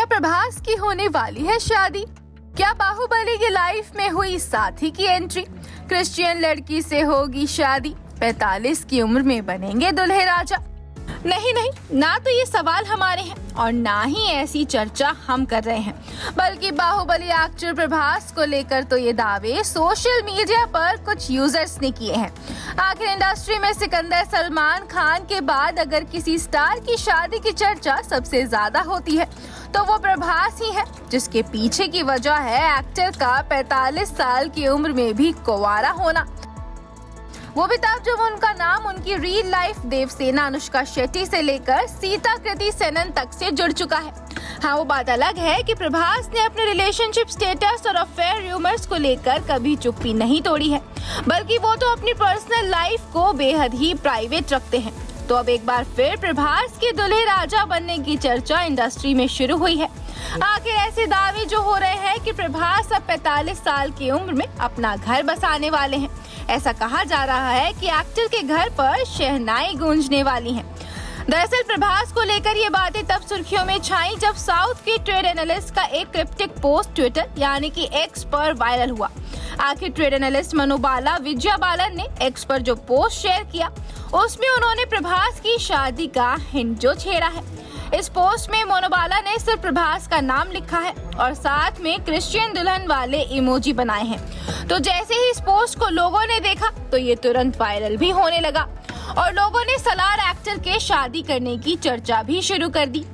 प्रभास की होने वाली है शादी? क्या बाहुबली की लाइफ में हुई साथी की एंट्री? क्रिश्चियन लड़की से होगी शादी, 45 की उम्र में बनेंगे दुल्हे राजा? नहीं, ना तो ये सवाल हमारे हैं और ना ही ऐसी चर्चा हम कर रहे हैं, बल्कि बाहुबली एक्टर प्रभास को लेकर तो ये दावे सोशल मीडिया पर कुछ यूजर्स ने किए हैं। आखिर इंडस्ट्री में सिकंदर सलमान खान के बाद अगर किसी स्टार की शादी की चर्चा सबसे ज्यादा होती है तो वो प्रभास ही है, जिसके पीछे की वजह है एक्टर का 45 साल की उम्र में भी कुंवारा होना। वो भी तब जब उनका नाम उनकी रियल लाइफ देवसेना अनुष्का शेट्टी से लेकर सीता कृति सेनन तक से जुड़ चुका है। हाँ, वो बात अलग है कि प्रभास ने अपने रिलेशनशिप स्टेटस और अफेयर रूमर्स को लेकर कभी चुप्पी नहीं तोड़ी है, बल्कि वो तो अपनी पर्सनल लाइफ को बेहद ही प्राइवेट रखते हैं। तो अब एक बार फिर प्रभास के दूल्हे राजा बनने की चर्चा इंडस्ट्री में शुरू हुई है। आखिर ऐसे दावे जो हो रहे हैं कि प्रभास अब 45 साल की उम्र में अपना घर बसाने वाले हैं। ऐसा कहा जा रहा है कि एक्टर के घर पर शहनाई गूंजने वाली हैं। दरअसल प्रभास को लेकर ये बातें तब सुर्खियों में छाई जब साउथ के ट्रेड एनालिस्ट का एक क्रिप्टिक पोस्ट ट्विटर यानी कि एक्स पर वायरल हुआ। आखिर ट्रेड एनालिस्ट मनोबाला विजया बालन ने एक्स पर जो पोस्ट शेयर किया उसमें उन्होंने प्रभास की शादी का हिंट जो छेड़ा है। इस पोस्ट में मनोबाला ने सिर्फ प्रभास का नाम लिखा है और साथ में क्रिश्चियन दुल्हन वाले इमोजी बनाए हैं। तो जैसे ही इस पोस्ट को लोगों ने देखा तो ये तुरंत वायरल भी होने लगा और लोगों ने सलार एक्टर के शादी करने की चर्चा भी शुरू कर दी।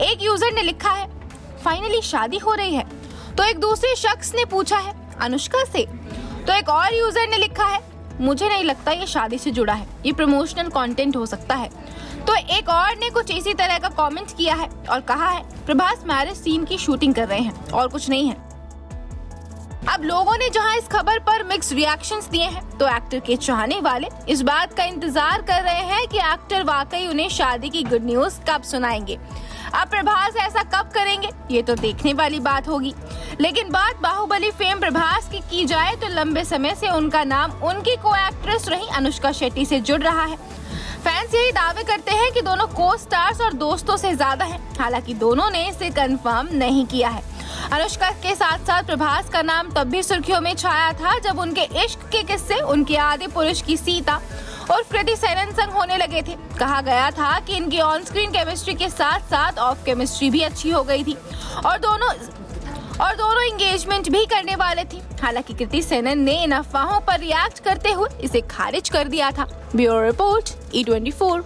एक यूजर ने लिखा है, फाइनली शादी हो रही है। तो एक दूसरे शख्स ने पूछा है, अनुष्का से? तो एक और यूजर ने लिखा है, मुझे नहीं लगता ये शादी से जुड़ा है, ये प्रमोशनल कंटेंट हो सकता है। तो एक और ने कुछ इसी तरह का कमेंट किया है और कहा है, प्रभास मैरिज सीन की शूटिंग कर रहे हैं और कुछ नहीं है। अब लोगों ने जहां इस खबर पर मिक्स रिएक्शंस दिए हैं, तो एक्टर के चाहने वाले इस बात का इंतजार कर रहे हैं कि एक्टर वाकई उन्हें शादी की गुड न्यूज कब सुनाएंगे। अब प्रभास ऐसा कब करेंगे ये तो देखने वाली बात होगी। लेकिन बात बाहुबली फेम प्रभास की जाए तो लंबे समय से उनका नाम उनकी को एक्ट्रेस रही अनुष्का शेट्टी से जुड़ रहा है। फैंस यही दावे करते हैं कि दोनों को स्टार्स और दोस्तों से ज्यादा हैं, हालांकि दोनों ने इसे कंफर्म नहीं किया है। अनुष्का के साथ साथ प्रभास का नाम तब भी सुर्खियों में छाया था जब उनके इश्क के किस्से उनके आदि पुरुष की सीता और कृति सेनन संग होने लगे थे। कहा गया था कि इनकी ऑन स्क्रीन केमिस्ट्री के साथ साथ ऑफ केमिस्ट्री भी अच्छी हो गई थी और दोनों एंगेजमेंट भी करने वाले थे। हालांकि कृति सेनन ने इन अफवाहों पर रिएक्ट करते हुए इसे खारिज कर दिया था। Bureau report E24।